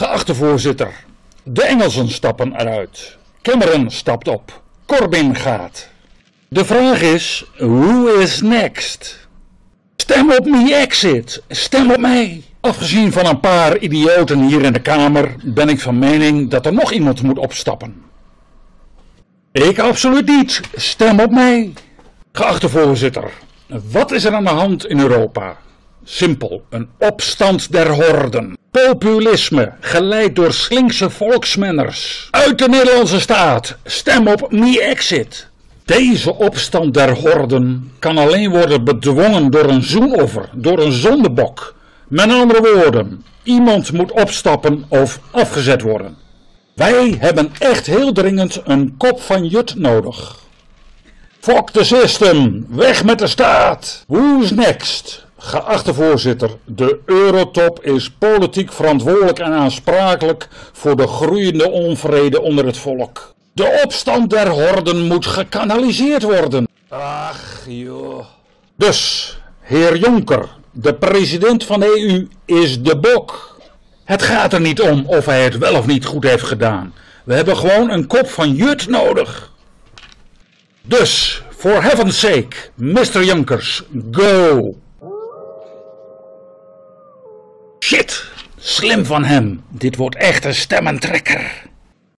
Geachte voorzitter, de Engelsen stappen eruit. Cameron stapt op. Corbyn gaat. De vraag is, who is next? Stem op me exit. Stem op mij. Afgezien van een paar idioten hier in de Kamer ben ik van mening dat er nog iemand moet opstappen. Ik absoluut niet. Stem op mij. Geachte voorzitter, wat is er aan de hand in Europa? Simpel, een opstand der horden. Populisme, geleid door slinkse volksmenners. Uit de Nederlandse staat, stem op me exit. Deze opstand der horden kan alleen worden bedwongen door een zoenoffer, door een zondebok. Met andere woorden, iemand moet opstappen of afgezet worden. Wij hebben echt heel dringend een kop van Jut nodig. Fuck the system, weg met de staat. Who's next? Geachte voorzitter, de Eurotop is politiek verantwoordelijk en aansprakelijk voor de groeiende onvrede onder het volk. De opstand der horden moet gekanaliseerd worden. Ach joh. Dus, heer Juncker, de president van de EU is de bok. Het gaat er niet om of hij het wel of niet goed heeft gedaan. We hebben gewoon een kop van Jut nodig. Dus, for heaven's sake, Mr. Junkers, go! Shit, slim van hem. Dit wordt echt een stemmentrekker.